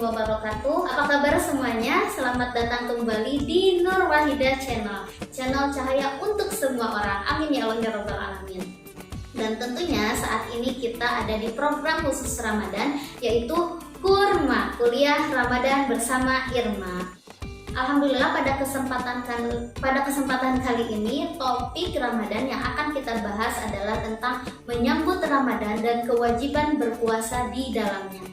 wabarakatuh. Apa kabar semuanya? Selamat datang kembali di Nur Wahidah Channel, channel cahaya untuk semua orang. Amin ya Allah ya Rabbal Alamin. Dan tentunya saat ini kita ada di program khusus Ramadan, yaitu Kurma, kuliah Ramadan bersama Irma. Alhamdulillah pada kesempatan kali ini topik Ramadan yang akan kita bahas adalah tentang menyambut Ramadan dan kewajiban berpuasa di dalamnya.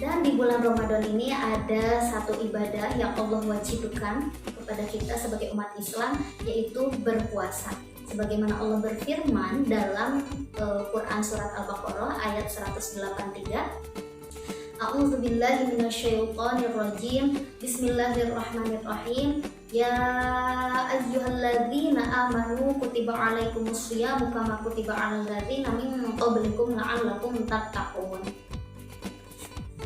Dan di bulan Ramadan ini ada satu ibadah yang Allah wajibkan kepada kita sebagai umat Islam, yaitu berpuasa. Sebagaimana Allah berfirman dalam Quran surat Al-Baqarah ayat 183. A'udzubillahi minasyaitonirrajim. Bismillahirrahmanirrahim. Ya ayyuhalladzina amanu kutiba alaikumusyamu kama kutiba alal ladzina min qablikum la'allakum tattaqun.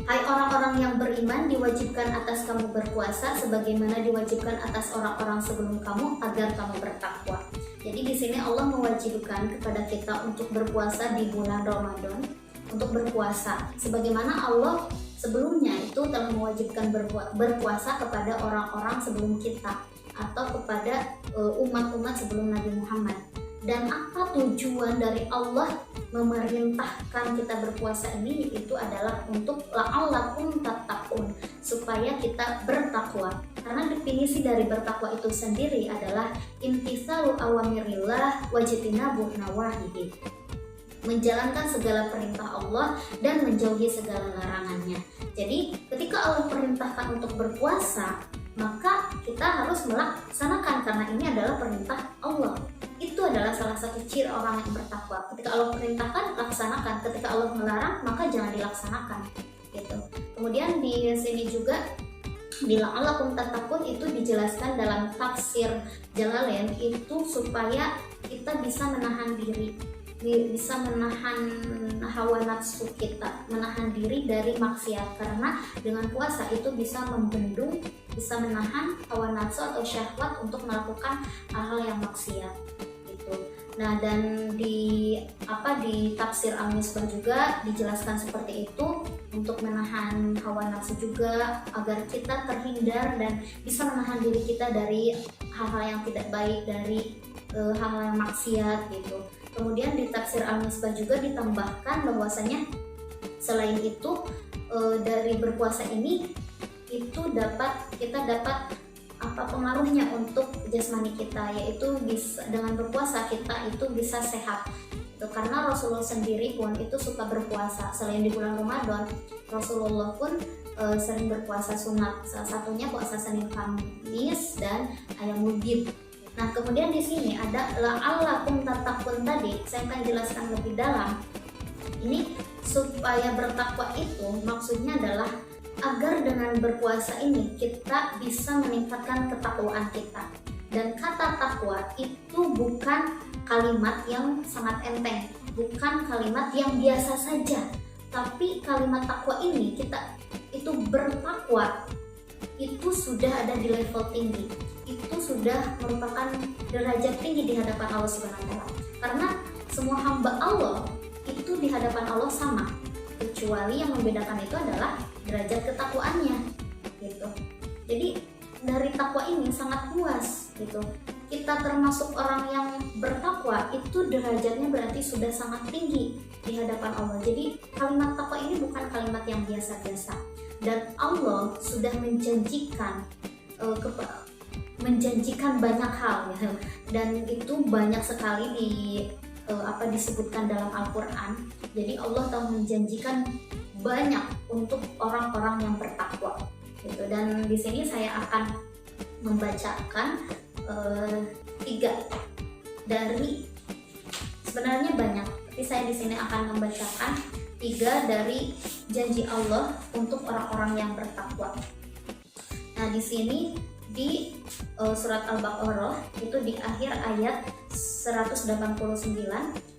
Hai orang-orang yang beriman, diwajibkan atas kamu berpuasa sebagaimana diwajibkan atas orang-orang sebelum kamu agar kamu bertakwa. Jadi di sini Allah mewajibkan kepada kita untuk berpuasa di bulan Ramadan, untuk berpuasa sebagaimana Allah sebelumnya itu telah mewajibkan berpuasa kepada orang-orang sebelum kita atau kepada umat-umat sebelum Nabi Muhammad. Dan apa tujuan dari Allah memerintahkan kita berpuasa ini? Itu adalah untuk la'allakum tattaqun, supaya kita bertakwa. Karena definisi dari bertakwa itu sendiri adalah imtisalu awamirillah wajtinabu nawahihi, menjalankan segala perintah Allah dan menjauhi segala larangannya. Jadi ketika Allah perintahkan untuk berpuasa, maka kita harus melaksanakan karena ini adalah perintah Allah. Itu adalah salah satu ciri orang yang bertakwa. Ketika Allah perintahkan, laksanakan. Ketika Allah melarang, maka jangan dilaksanakan. Gitu. Kemudian di sini juga bila la'allakum tattaqun itu dijelaskan dalam tafsir Jalalain itu supaya kita bisa menahan diri, bisa menahan hawa nafsu kita, menahan diri dari maksiat, karena dengan puasa itu bisa membendung, bisa menahan hawa nafsu atau syahwat untuk melakukan hal-hal yang maksiat gitu. Nah, dan di tafsir Al-Misbah juga dijelaskan seperti itu, untuk menahan hawa nafsu juga agar kita terhindar dan bisa menahan diri kita dari hal-hal yang tidak baik, dari hal-hal yang maksiat gitu. Kemudian di tafsir Al-Misbah juga ditambahkan bahwasanya selain itu dari berpuasa ini itu kita dapat pengaruhnya untuk jasmani kita, yaitu bisa dengan berpuasa kita itu bisa sehat. Itu karena Rasulullah sendiri pun itu suka berpuasa. Selain di bulan Ramadan, Rasulullah pun sering berpuasa sunat. Salah satunya puasa Senin Kamis dan Ayyamul Bid. Nah, kemudian di sini ada la'allakum tattaqun tadi, saya akan jelaskan lebih dalam. Ini supaya bertakwa itu maksudnya adalah agar dengan berpuasa ini kita bisa meningkatkan ketakwaan kita. Dan kata takwa itu bukan kalimat yang sangat enteng, bukan kalimat yang biasa saja. Tapi kalimat takwa ini kita itu bertakwa itu sudah ada di level tinggi. Itu sudah merupakan derajat tinggi di hadapan Allah Subhanahu wa taala. Karena semua hamba Allah itu di hadapan Allah sama, kecuali yang membedakan itu adalah derajat ketakwaannya gitu. Jadi dari takwa ini sangat luas gitu. Kita termasuk orang yang bertakwa itu derajatnya berarti sudah sangat tinggi di hadapan Allah. Jadi kalimat takwa ini bukan kalimat yang biasa-biasa. Dan Allah sudah menjanjikan banyak hal ya. Dan itu banyak sekali disebutkan dalam Al-Qur'an. Jadi Allah telah menjanjikan banyak untuk orang-orang yang bertakwa gitu. Dan di sini saya akan membacakan 3 dari, sebenarnya banyak, tapi saya di sini akan membacakan 3 dari janji Allah untuk orang-orang yang bertakwa. Nah, di sini di surat Al-Baqarah itu di akhir ayat 189,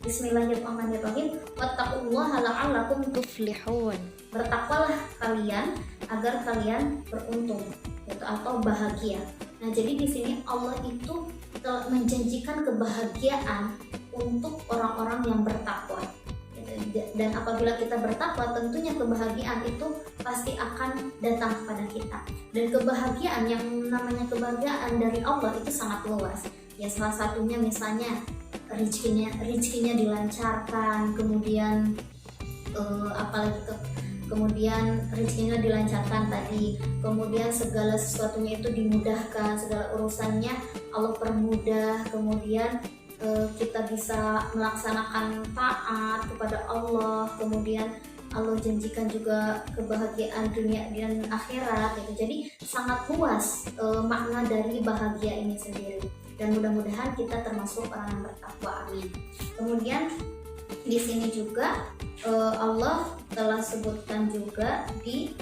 Bismillahirrahmanirrahim, wattaqullaha la'allakum tuflihun. Bertakwalah kalian agar kalian beruntung atau bahagia. Nah, jadi di sini Allah itu telah menjanjikan kebahagiaan untuk orang-orang yang bertakwa. Dan apabila kita bertakwa, tentunya kebahagiaan itu pasti akan datang kepada kita. Dan kebahagiaan, yang namanya kebahagiaan dari Allah itu sangat luas. Ya, salah satunya misalnya rezekinya dilancarkan, kemudian kemudian rezekinya dilancarkan tadi, kemudian segala sesuatunya itu dimudahkan, segala urusannya Allah permudah, kemudian kita bisa melaksanakan taat kepada Allah, kemudian Allah janjikan juga kebahagiaan dunia dan akhirat gitu. Jadi sangat luas makna dari bahagia ini sendiri, dan mudah-mudahan kita termasuk orang yang bertakwa, amin. Kemudian di sini juga Allah telah sebutkan juga di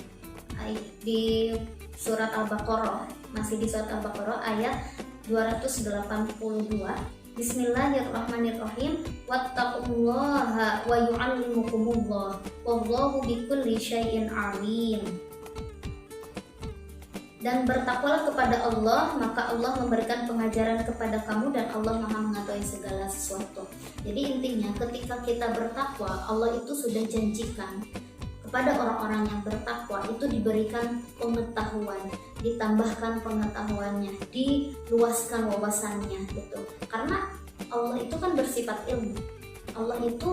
surat Al-Baqarah, masih di surat Al-Baqarah ayat 282. Bismillahirrahmanirrahim. Wattaqullaha wa yu'allimukumullah wallahu bikulli syai'in alim. Dan bertakwalah kepada Allah, maka Allah memberikan pengajaran kepada kamu, dan Allah Maha mengetahui segala sesuatu. Jadi intinya ketika kita bertakwa, Allah itu sudah janjikan kepada orang-orang yang bertakwa itu diberikan pengetahuan, ditambahkan pengetahuannya, diluaskan wawasannya gitu. Karena Allah itu kan bersifat ilmu. Allah itu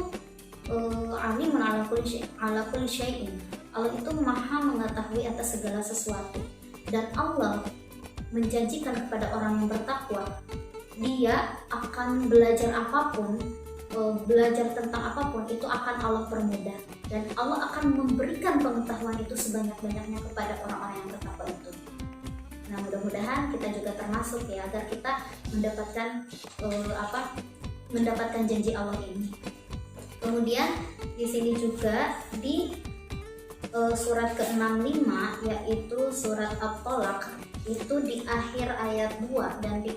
alimun ala kulli syai'in. Allah itu Maha mengetahui atas segala sesuatu. Dan Allah menjanjikan kepada orang yang bertakwa, dia akan belajar apapun, belajar tentang apapun itu akan Allah permudah, dan Allah akan memberikan pengetahuan itu sebanyak-banyaknya kepada orang-orang yang bertakwa itu. Nah, mudah-mudahan kita juga termasuk ya, agar kita mendapatkan janji Allah ini. Kemudian di sini juga di surat ke-65, yaitu surat At-Tolaq, itu di akhir ayat 2 dan di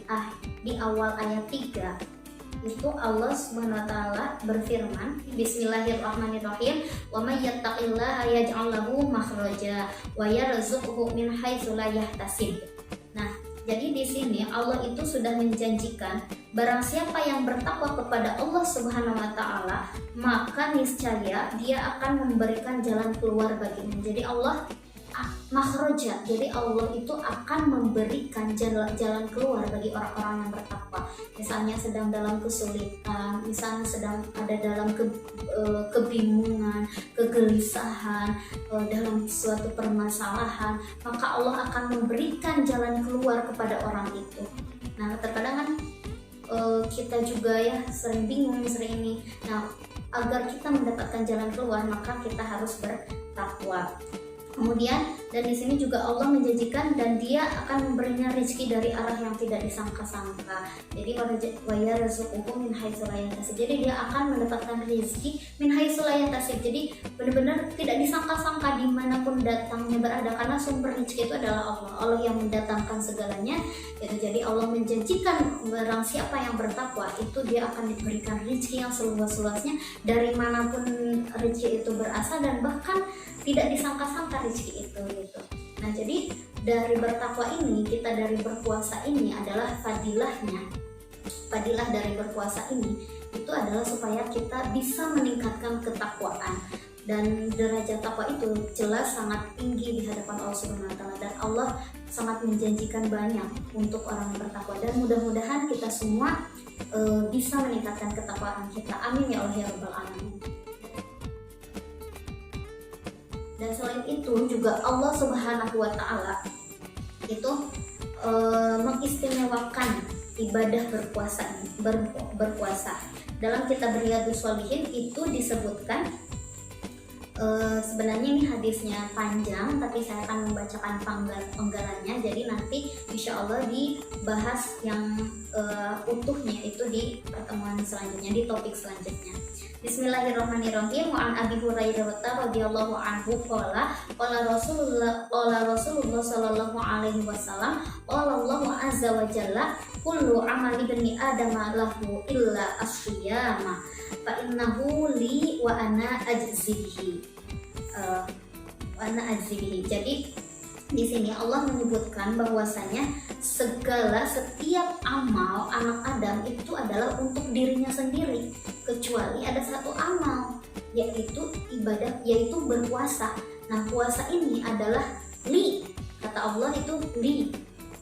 awal ayat 3 itu Allah Subhanahu wa taala berfirman, Bismillahirrahmanirrahim, wa may yattaqillaha yaj'al lahu makhraja wa yarzuqhu min haitsu la yahtasib. Nah, jadi di sini Allah itu sudah menjanjikan barang siapa yang bertakwa kepada Allah Subhanahu wa taala, maka niscaya dia akan memberikan jalan keluar baginya. Jadi Allah makhraja, jadi Allah itu akan memberikan jalan keluar bagi orang-orang yang bertakwa. Misalnya sedang dalam kesulitan, misalnya sedang ada dalam kebingungan, kegelisahan, dalam suatu permasalahan, maka Allah akan memberikan jalan keluar kepada orang itu. Nah, terkadang kan kita juga ya sering bingung, sering ini. Nah, agar kita mendapatkan jalan keluar, maka kita harus bertakwa. Kemudian, dan di sini juga Allah menjanjikan dan dia akan memberinya rezeki dari arah yang tidak disangka-sangka. Jadi wa yarzuquhu min haitsu la yahtasib. Jadi dia akan mendapatkan rezeki min haitsu la yahtasib. Jadi benar-benar tidak disangka-sangka dimanapun datangnya berada, karena sumber rezeki itu adalah Allah. Allah yang mendatangkan segalanya. Jadi Allah menjanjikan barang siapa yang bertakwa itu dia akan diberikan rezeki yang seluas-luasnya dari manapun rezeki itu berasal, dan bahkan tidak disangka-sangka rezeki itu gitu. Nah, jadi dari bertakwa ini, kita dari berpuasa ini adalah fadilahnya. Fadilah dari berpuasa ini itu adalah supaya kita bisa meningkatkan ketakwaan, dan derajat takwa itu jelas sangat tinggi di hadapan Allah Subhanahu wa taala, dan Allah sangat menjanjikan banyak untuk orang yang bertakwa, dan mudah-mudahan kita semua bisa meningkatkan ketakwaan kita. Amin ya Allah ya rabbal alamin. Dan selain itu juga Allah Subhanahu wa taala itu mengistimewakan ibadah berpuasa. Dalam kitab Riyadhus Shalihin itu disebutkan, sebenarnya ini hadisnya panjang, tapi saya akan membacakan penggalannya. Jadi nanti insya Allah dibahas yang utuhnya itu di pertemuan selanjutnya, di topik selanjutnya. Bismillahirrahmanirrahim. Wa an Abi Hurairah radhiyallahu anhu qala Rasulullah sallallahu alaihi wasallam qala Allahu azza wa jalla kullu amali bani adama lahu illa as-siyama fa innahu li wa ana ajzihi. Jadi di sini Allah menyebutkan bahwasanya setiap amal anak Adam itu adalah untuk dirinya sendiri, kecuali ada satu amal, yaitu ibadah, yaitu berpuasa. Nah, puasa ini adalah li, kata Allah itu li,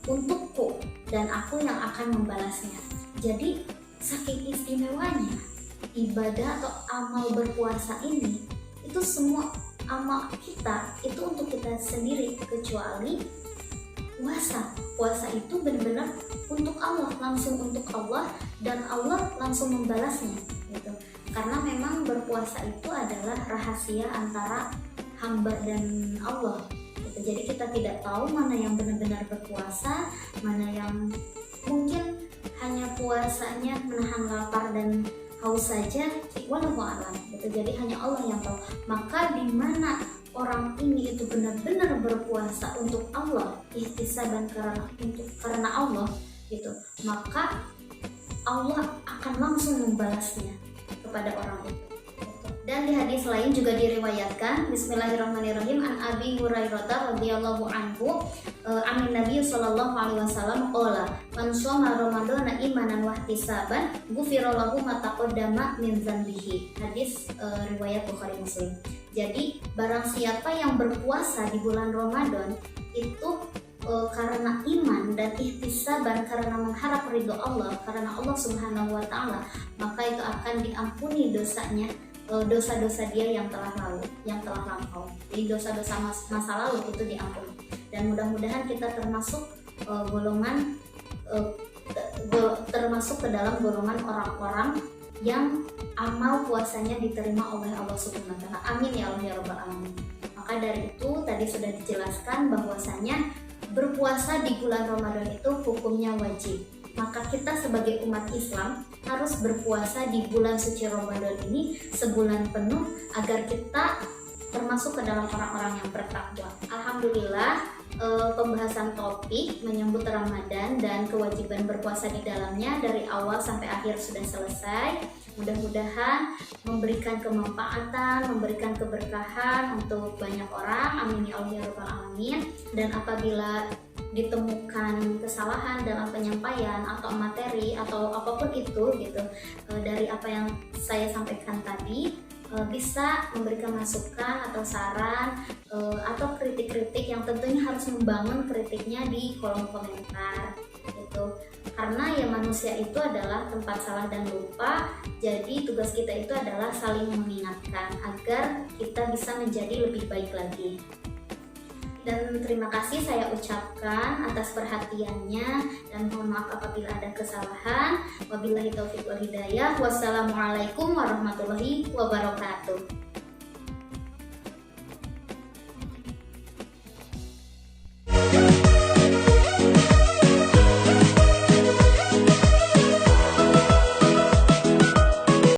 untukku, dan aku yang akan membalasnya. Jadi saking istimewanya ibadah atau amal berpuasa ini, itu semua amal kita itu untuk kita sendiri, kecuali puasa itu benar-benar untuk Allah, langsung untuk Allah, dan Allah langsung membalasnya gitu. Karena memang berpuasa itu adalah rahasia antara hamba dan Allah gitu. Jadi kita tidak tahu mana yang benar-benar berpuasa, mana yang mungkin hanya puasanya menahan lapar dan haus saja, wallahu a'lam gitu. Jadi hanya Allah yang tahu. Maka di mana orang ini itu benar-benar berpuasa untuk Allah, ihtisaban karena Allah gitu, maka Allah akan langsung membalasnya kepada orang itu. Dan di hadis lain juga diriwayatkan, Bismillahirrahmanirrahim, an Abi Hurairah radhiyallahu anhu, amin Nabi sallallahu alaihi wasallam qala, man shoma ramadhana imanan wa ihtisaban, ghufira lahu ma taqaddama min dzanbihi. Hadis riwayat Bukhari Muslim. Jadi barang siapa yang berpuasa di bulan Ramadan itu karena iman dan ihtisaban, karena mengharap ridho Allah, karena Allah Subhanahu wa taala, maka itu akan diampuni dosanya, dosa-dosa dia yang telah lampau. Jadi dosa-dosa masa lalu itu diampuni. Dan mudah-mudahan kita termasuk termasuk ke dalam golongan orang-orang yang amal puasanya diterima oleh Allah Subhanahu wa taala. Amin ya Allah ya rabbal alamin. Maka dari itu tadi sudah dijelaskan bahwasanya berpuasa di bulan Ramadan itu hukumnya wajib. Maka kita sebagai umat Islam harus berpuasa di bulan suci Ramadan ini sebulan penuh agar kita termasuk ke dalam orang-orang yang bertakwa. Alhamdulillah, pembahasan topik menyambut Ramadan dan kewajiban berpuasa di dalamnya dari awal sampai akhir sudah selesai. Mudah-mudahan memberikan kemanfaatan, memberikan keberkahan untuk banyak orang. Amin ya Allah ya rabbal alamin. Dan apabila ditemukan kesalahan dalam penyampaian atau materi atau apapun itu gitu dari apa yang saya sampaikan tadi, bisa memberikan masukan atau saran atau kritik-kritik yang tentunya harus membangun kritiknya di kolom komentar gitu. Karena ya manusia itu adalah tempat salah dan lupa, jadi tugas kita itu adalah saling mengingatkan agar kita bisa menjadi lebih baik lagi. Dan terima kasih saya ucapkan atas perhatiannya, dan mohon maaf apabila ada kesalahan. Wabillahi taufiq wal hidayah. Wassalamualaikum warahmatullahi wabarakatuh.